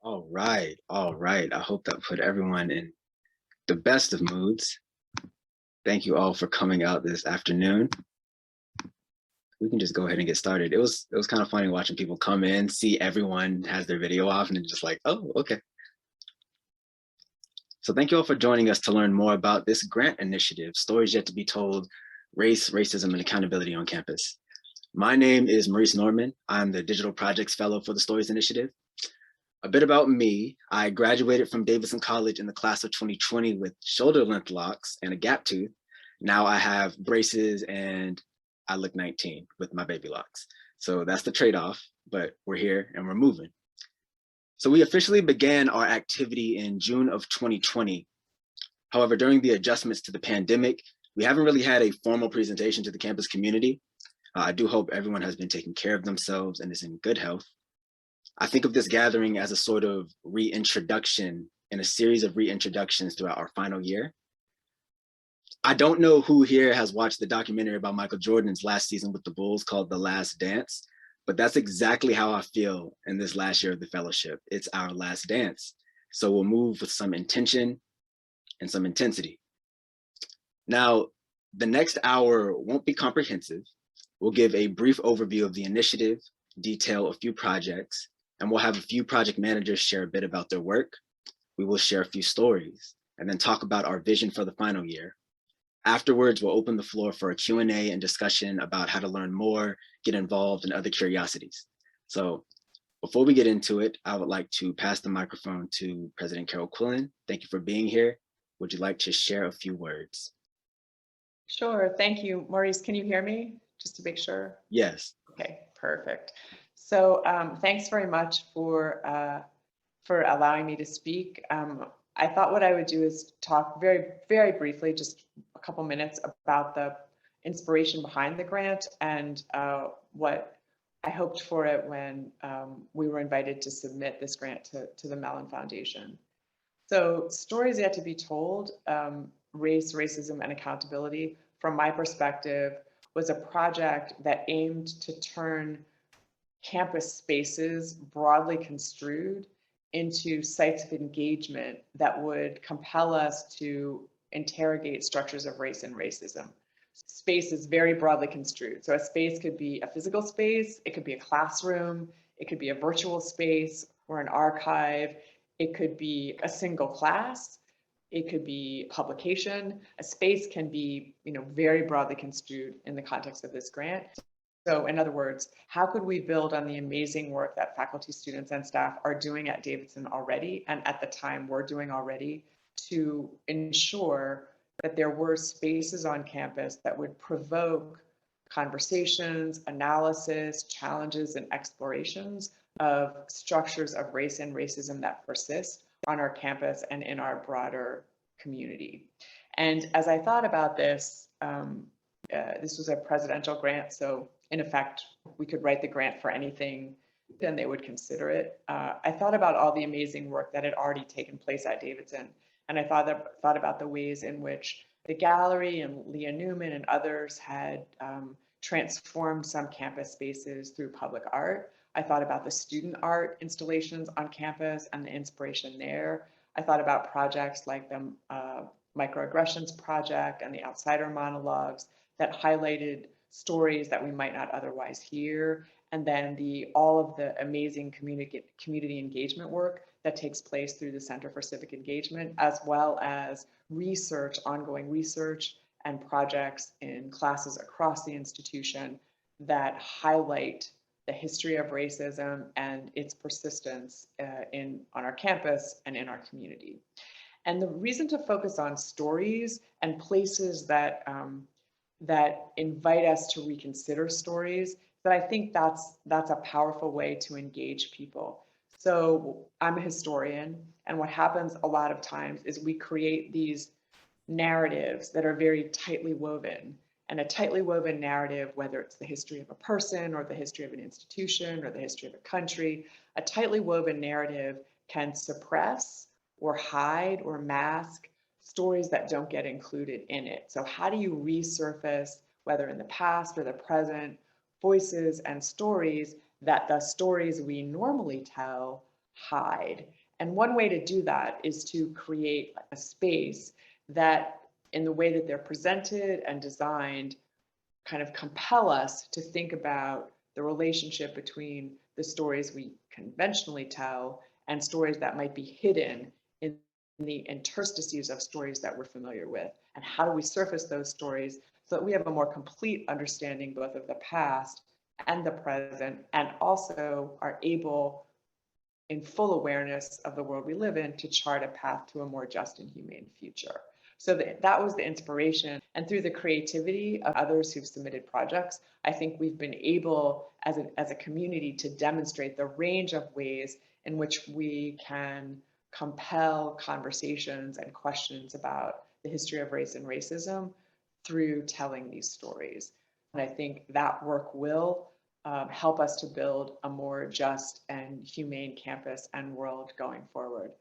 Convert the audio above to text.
All right. I hope that put everyone in the best of moods. Thank you all for coming out this afternoon. We can just go ahead and get started. It was kind of funny watching people come in, see everyone has their video off, and it's just like, oh, okay. So thank you all for joining us to learn more about this grant initiative, Stories Yet to Be Told, Race, Racism, and Accountability on Campus. My name is Maurice Norman. I'm the Digital Projects Fellow for the Stories Initiative. A bit about me, I graduated from Davidson College in the class of 2020 with shoulder length locks and a gap tooth. Now I have braces and I look 19 with my baby locks. So that's the trade-off, but we're here and we're moving. So we officially began our activity in June of 2020. However, during the adjustments to the pandemic, we haven't really had a formal presentation to the campus community. I do hope everyone has been taking care of themselves and is in good health. I think of this gathering as a sort of reintroduction in a series of reintroductions throughout our final year. I don't know who here has watched the documentary about Michael Jordan's last season with the Bulls called The Last Dance, but that's exactly how I feel in this last year of the fellowship. It's our last dance. So we'll move with some intention and some intensity. Now, the next hour won't be comprehensive. We'll give a brief overview of the initiative, detail a few projects, and we'll have a few project managers share a bit about their work. We will share a few stories and then talk about our vision for the final year. Afterwards, we'll open the floor for a Q&A and discussion about how to learn more, get involved, and other curiosities. So before we get into it, I would like to pass the microphone to President Carol Quillen. Thank you for being here. Would you like to share a few words? Sure, thank you. Maurice, can you hear me? Just to make sure. Yes. Okay, perfect. So thanks very much for allowing me to speak. I thought what I would do is talk very briefly, just a couple minutes, about the inspiration behind the grant and what I hoped for it when we were invited to submit this grant to the Mellon Foundation. So Stories Yet to Be Told, Race, Racism, and Accountability, from my perspective, was a project that aimed to turn campus spaces, broadly construed, into sites of engagement that would compel us to interrogate structures of race and racism. Space is very broadly construed. So a space could be a physical space, it could be a classroom, it could be a virtual space or an archive, it could be a single class, it could be publication. A space can be, very broadly construed in the context of this grant. So in other words, how could we build on the amazing work that faculty, students, and staff are doing at Davidson already, and at the time we're doing already, to ensure that there were spaces on campus that would provoke conversations, analysis, challenges, and explorations of structures of race and racism that persist on our campus and in our broader community. And as I thought about this, this was a presidential grant, so in effect, we could write the grant for anything, then they would consider it. I thought about all the amazing work that had already taken place at Davidson, and I thought about the ways in which the gallery and Leah Newman and others had transformed some campus spaces through public art. I thought about the student art installations on campus and the inspiration there. I thought about projects like the Microaggressions Project and the Outsider Monologues that highlighted stories that we might not otherwise hear, and then all of the amazing community engagement work that takes place through the Center for Civic Engagement, as well as ongoing research and projects in classes across the institution that highlight the history of racism and its persistence on our campus and in our community. And the reason to focus on stories and places that invite us to reconsider stories, that I think that's a powerful way to engage people. So I'm a historian, and what happens a lot of times is we create these narratives that are very tightly woven. And a tightly woven narrative, whether it's the history of a person or the history of an institution or the history of a country, a tightly woven narrative can suppress or hide or mask stories that don't get included in it. So how do you resurface, whether in the past or the present, voices and stories that the stories we normally tell hide. And one way to do that is to create a space that, in the way that they're presented and designed, kind of compel us to think about the relationship between the stories we conventionally tell and stories that might be hidden in the interstices of stories that we're familiar with. And how do we surface those stories so that we have a more complete understanding both of the past and the present, and also are able, in full awareness of the world we live in, to chart a path to a more just and humane future. So that was the inspiration. And through the creativity of others who've submitted projects, I think we've been able as a community to demonstrate the range of ways in which we can compel conversations and questions about the history of race and racism through telling these stories. And I think that work will help us to build a more just and humane campus and world going forward.